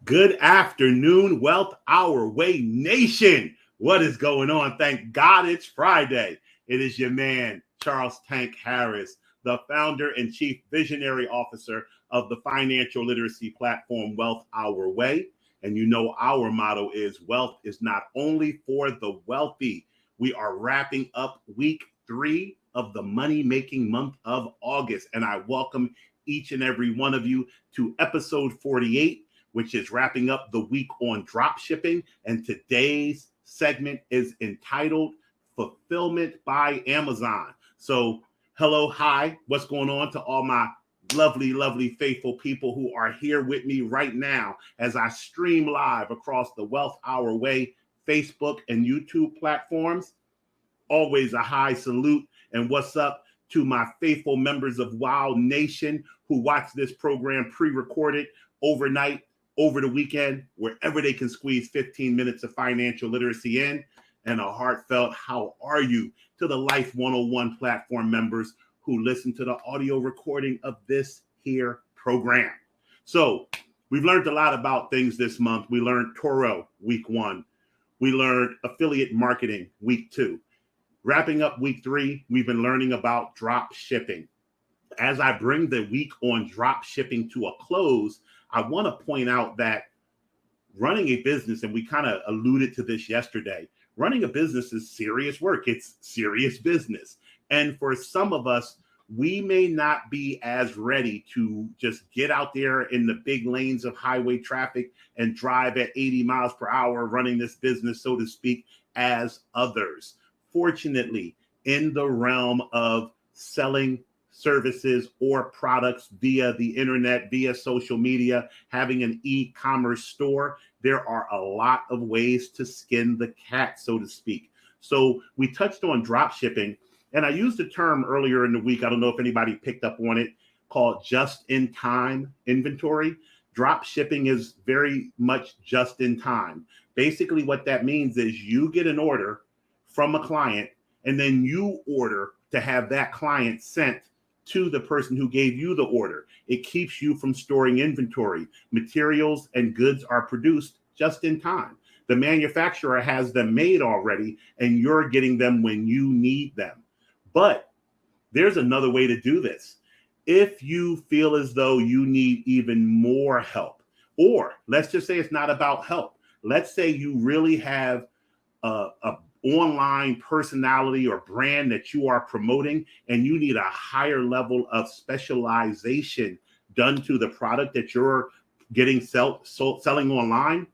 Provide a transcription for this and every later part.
Good afternoon, Wealth Our Way Nation. What is going on? Thank God it's Friday. It is your man, Charles Tank Harris, the founder and chief visionary officer of the financial literacy platform Wealth Our Way. And you know, our motto is wealth is not only for the wealthy. We are wrapping up week 3 of the money making month of August. And I welcome each and every one of you to episode 48, which is wrapping up the week on drop shipping. And today's segment is entitled Fulfillment by Amazon. So hello, hi, what's going on to all my lovely, faithful people who are here with me right now as I stream live across the Wealth Our Way Facebook and YouTube platforms. Always a high salute and what's up to my faithful members of Wow Nation who watch this program pre-recorded overnight, over the weekend, wherever they can squeeze 15 minutes of financial literacy in, and a heartfelt how are you to the Life 101 platform members who listen to the audio recording of this here program. So we've learned a lot about things this month. We learned Toro week 1. We learned affiliate marketing week 2. Wrapping up week 3, we've been learning about drop shipping. As I bring the week on drop shipping to a close, I want to point out that running a business, and we kind of alluded to this yesterday, running a business is serious work. It's serious business. And for some of us, we may not be as ready to just get out there in the big lanes of highway traffic and drive at 80 miles per hour running this business, so to speak, as others. Fortunately, in the realm of selling services or products via the internet, via social media, having an e-commerce store, there are a lot of ways to skin the cat, so to speak. So we touched on drop shipping, and I used a term earlier in the week, I don't know if anybody picked up on it, called just-in-time inventory. Drop shipping is very much just in time. Basically what that means is you get an order from a client, and then you order to have that client sent to the person who gave you the order. It keeps you from storing inventory. Materials and goods are produced just in time. The manufacturer has them made already, and you're getting them when you need them. But there's another way to do this. If you feel as though you need even more help, or let's just say it's not about help. Let's say you really have a online personality or brand that you are promoting, and you need a higher level of specialization done to the product that you're getting selling online,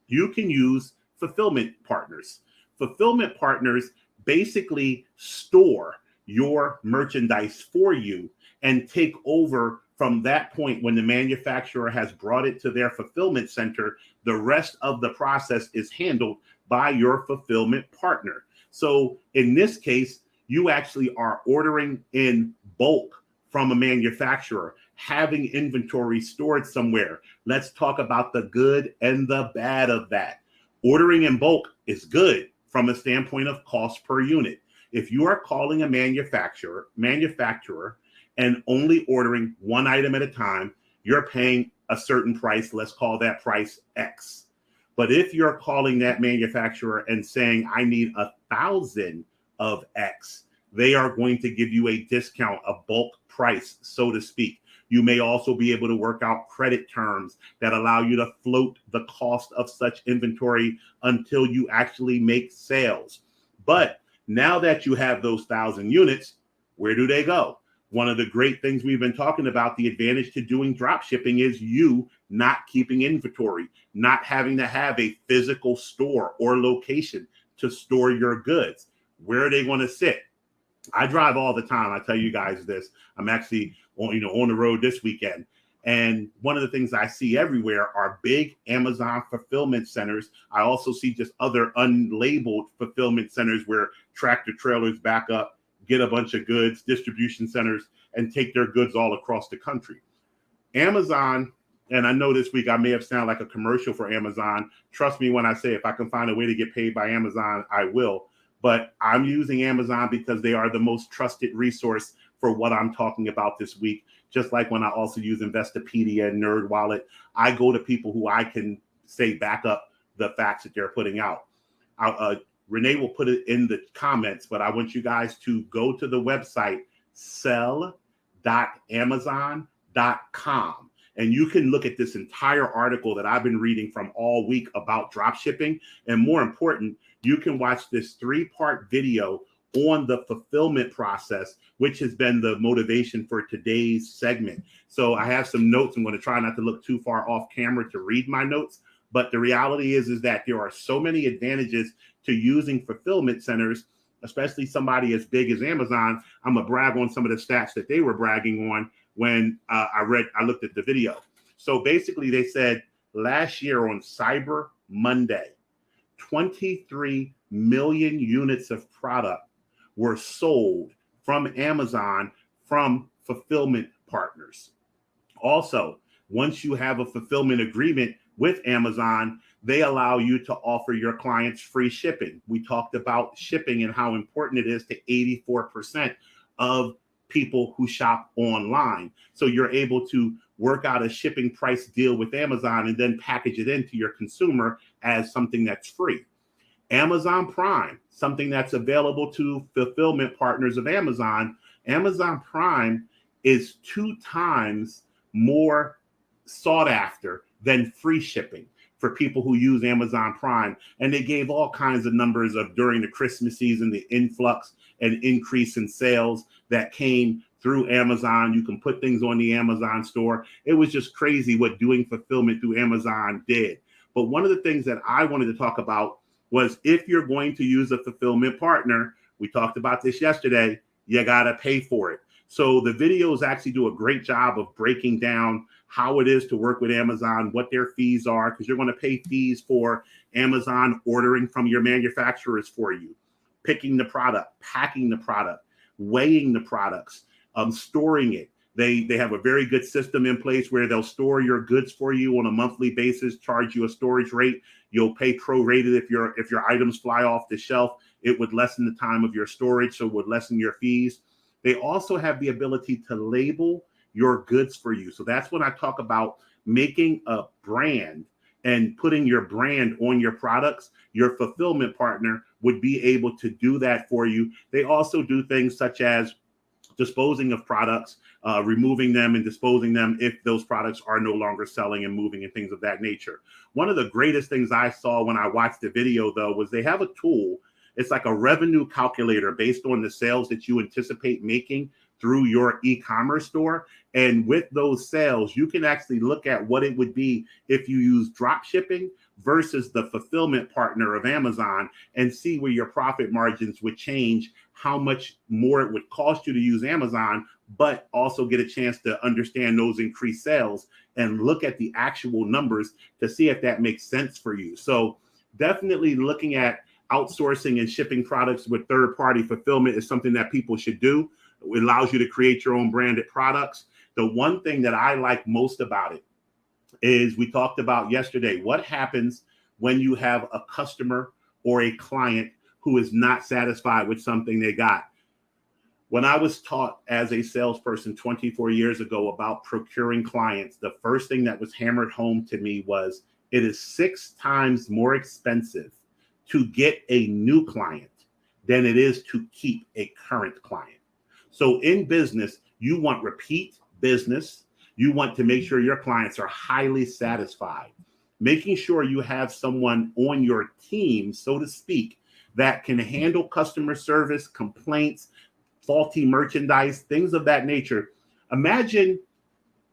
you can use fulfillment partners. Fulfillment partners basically store your merchandise for you and take over from that point when the manufacturer has brought it to their fulfillment center. The rest of the process is handled by your fulfillment partner. So in this case, you actually are ordering in bulk from a manufacturer, having inventory stored somewhere. Let's talk about the good and the bad of that. Ordering in bulk is good from a standpoint of cost per unit. If you are calling a manufacturer and only ordering one item at a time, you're paying a certain price. Let's call that price X. But if you're calling that manufacturer and saying, I need 1,000 of X, they are going to give you a discount, a bulk price, so to speak. You may also be able to work out credit terms that allow you to float the cost of such inventory until you actually make sales. But now that you have those 1,000 units, where do they go? One of the great things we've been talking about, the advantage to doing drop shipping, is you not keeping inventory, not having to have a physical store or location to store your goods. Where are they going to sit? I drive all the time. I tell you guys this. I'm actually on the road this weekend. And one of the things I see everywhere are big Amazon fulfillment centers. I also see just other unlabeled fulfillment centers where tractor trailers back up, get a bunch of goods, distribution centers, and take their goods all across the country. Amazon, and I know this week I may have sounded like a commercial for Amazon. Trust me when I say if I can find a way to get paid by Amazon, I will. But I'm using Amazon because they are the most trusted resource for what I'm talking about this week. just like when I also use Investopedia and NerdWallet, I go to people who I can say back up the facts that they're putting out. Renee will put it in the comments, but I want you guys to go to the website sell.amazon.com. And you can look at this entire article that I've been reading from all week about drop shipping. And more important, you can watch this 3-part video on the fulfillment process, which has been the motivation for today's segment. So I have some notes. I'm going to try not to look too far off camera to read my notes. But the reality is that there are so many advantages to using fulfillment centers, especially somebody as big as Amazon. I'm going to brag on some of the stats that they were bragging on when I looked at the video. So basically they said last year on Cyber Monday, 23 million units of product were sold from Amazon from fulfillment partners. Also, once you have a fulfillment agreement with Amazon, they allow you to offer your clients free shipping. We talked about shipping and how important it is to 84% of people who shop online. So you're able to work out a shipping price deal with Amazon and then package it into your consumer as something that's free. Amazon Prime, something that's available to fulfillment partners of Amazon. Amazon Prime is 2 times more sought after than free shipping for people who use Amazon Prime. And they gave all kinds of numbers of during the Christmas season, the influx and increase in sales that came through Amazon. You can put things on the Amazon store. It was just crazy what doing fulfillment through Amazon did. But one of the things that I wanted to talk about was if you're going to use a fulfillment partner, we talked about this yesterday, you got to pay for it. So the videos actually do a great job of breaking down how it is to work with Amazon, what their fees are, because you're going to pay fees for Amazon ordering from your manufacturers for you, picking the product, packing the product, weighing the products, storing it. They have a very good system in place where they'll store your goods for you on a monthly basis, charge you a storage rate. You'll pay prorated if your items fly off the shelf. It would lessen the time of your storage, so it would lessen your fees. They also have the ability to label your goods for you. So that's when I talk about making a brand and putting your brand on your products. Your fulfillment partner would be able to do that for you. They also do things such as disposing of products, removing them and disposing them if those products are no longer selling and moving and things of that nature. One of the greatest things I saw when I watched the video, though, was they have a tool. It's like a revenue calculator based on the sales that you anticipate making through your e-commerce store. And with those sales, you can actually look at what it would be if you use drop shipping versus the fulfillment partner of Amazon and see where your profit margins would change, how much more it would cost you to use Amazon, but also get a chance to understand those increased sales and look at the actual numbers to see if that makes sense for you. So definitely looking at outsourcing and shipping products with third-party fulfillment is something that people should do. It allows you to create your own branded products. The one thing that I like most about it is we talked about yesterday, what happens when you have a customer or a client who is not satisfied with something they got. When I was taught as a salesperson 24 years ago about procuring clients, the first thing that was hammered home to me was it is 6 times more expensive to get a new client than it is to keep a current client. So in business, you want repeat business. You want to make sure your clients are highly satisfied, making sure you have someone on your team, so to speak, that can handle customer service, complaints, faulty merchandise, things of that nature. Imagine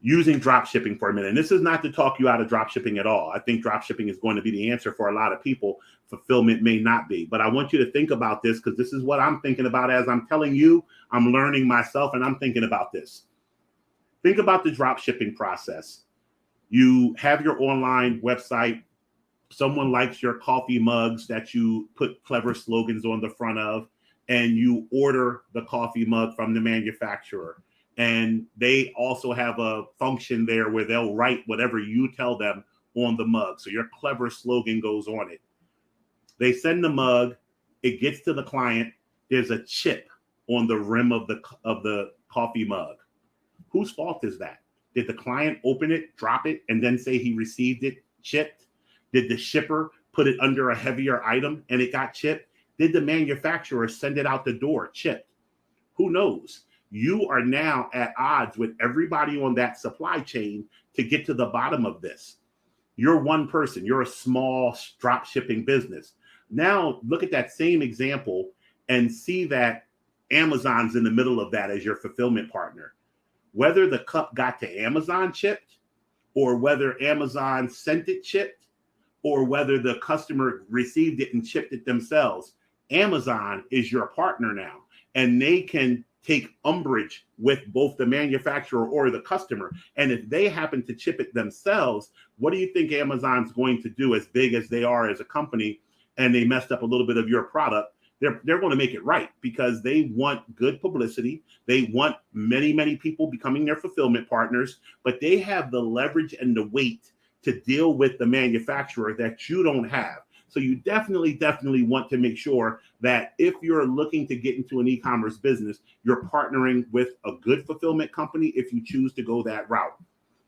using drop shipping for a minute. And this is not to talk you out of drop shipping at all. I think drop shipping is going to be the answer for a lot of people. Fulfillment may not be. But I want you to think about this because this is what I'm thinking about as I'm telling you. I'm learning myself and I'm thinking about this. Think about the drop shipping process. You have your online website. Someone likes your coffee mugs that you put clever slogans on the front of, and you order the coffee mug from the manufacturer. And they also have a function there where they'll write whatever you tell them on the mug. So your clever slogan goes on it. They send the mug. It gets to the client. There's a chip on the rim of the coffee mug. Whose fault is that? Did the client open it, drop it, and then say he received it chipped? Did the shipper put it under a heavier item and it got chipped? Did the manufacturer send it out the door chipped? Who knows? You are now at odds with everybody on that supply chain to get to the bottom of this. You're one person. You're a small drop shipping business. Now look at that same example and see that Amazon's in the middle of that as your fulfillment partner. Whether the cup got to Amazon chipped, or whether Amazon sent it chipped, or whether the customer received it and chipped it themselves, Amazon is your partner now, and they can take umbrage with both the manufacturer or the customer. And if they happen to chip it themselves, what do you think Amazon's going to do, as big as they are as a company, and they messed up a little bit of your product? They're going to make it right, because they want good publicity. They want many, many people becoming their fulfillment partners, but they have the leverage and the weight to deal with the manufacturer that you don't have. So you definitely want to make sure that if you're looking to get into an e-commerce business, you're partnering with a good fulfillment company if you choose to go that route.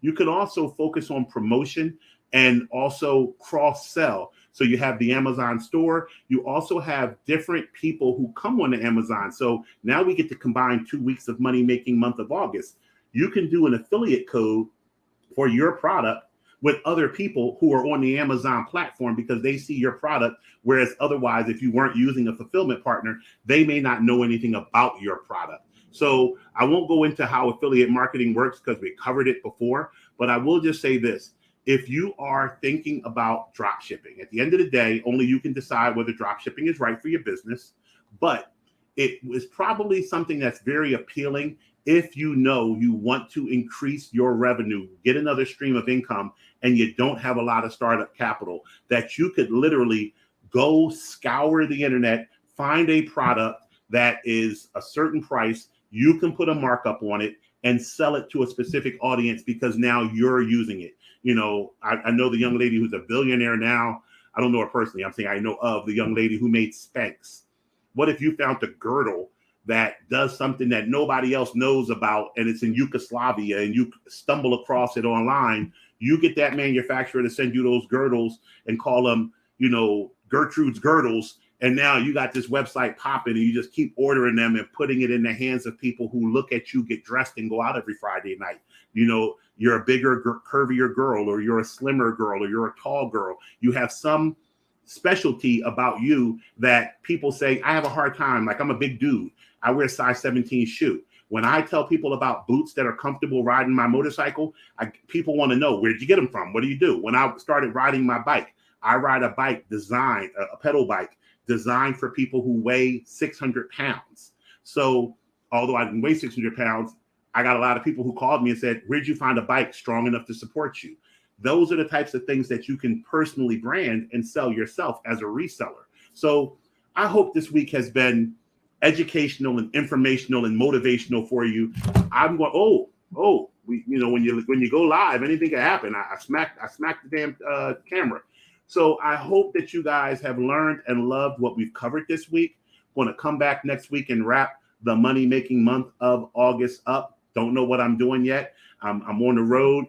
You can also focus on promotion and also cross-sell. So you have the Amazon store. You also have different people who come on to Amazon. So now we get to combine 2 weeks of money-making month of August. You can do an affiliate code for your product with other people who are on the Amazon platform, because they see your product, whereas otherwise, if you weren't using a fulfillment partner, they may not know anything about your product. So I won't go into how affiliate marketing works because we covered it before, but I will just say this. If you are thinking about drop shipping, at the end of the day, only you can decide whether drop shipping is right for your business, but it is probably something that's very appealing if you know you want to increase your revenue, get another stream of income, and you don't have a lot of startup capital, that you could literally go scour the internet, find a product that is a certain price, you can put a markup on it and sell it to a specific audience because now you're using it. You know, I know the young lady who's a billionaire now. I don't know her personally. I'm saying I know of the young lady who made Spanx. What if you found a girdle that does something that nobody else knows about, and it's in Yugoslavia, and you stumble across it online? You get that manufacturer to send you those girdles and call them, you know, Gertrude's Girdles. And now you got this website popping, and you just keep ordering them and putting it in the hands of people who look at you get dressed and go out every Friday night. You know, you're a bigger, curvier girl, or you're a slimmer girl, or you're a tall girl. You have some specialty about you that people say, I have a hard time. Like, I'm a big dude. I wear size 17 shoe. When I tell people about boots that are comfortable riding my motorcycle, people want to know, where'd you get them from? What do you do? When I started riding my bike, I ride a bike designed, a pedal bike designed for people who weigh 600 pounds. So although I didn't weigh 600 pounds, I got a lot of people who called me and said, where'd you find a bike strong enough to support you? Those are the types of things that you can personally brand and sell yourself as a reseller. So I hope this week has been educational and informational and motivational for you. I'm going, when you go live, anything can happen. I smacked the damn camera. So I hope that you guys have learned and loved what we've covered this week. Going to come back next week and wrap the money-making month of August up. Don't know what I'm doing yet. I'm on the road.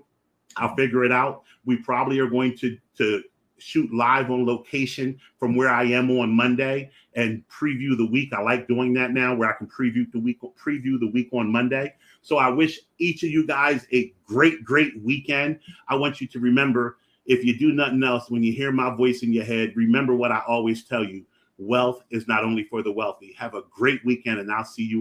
I'll figure it out. We probably are going to shoot live on location from where I am on Monday and preview the week. I like doing that now, where I can preview the week on Monday. So I wish each of you guys a great weekend. I want you to remember, if you do nothing else, when you hear my voice in your head, remember what I always tell you. Wealth is not only for the wealthy. Have a great weekend, and I'll see you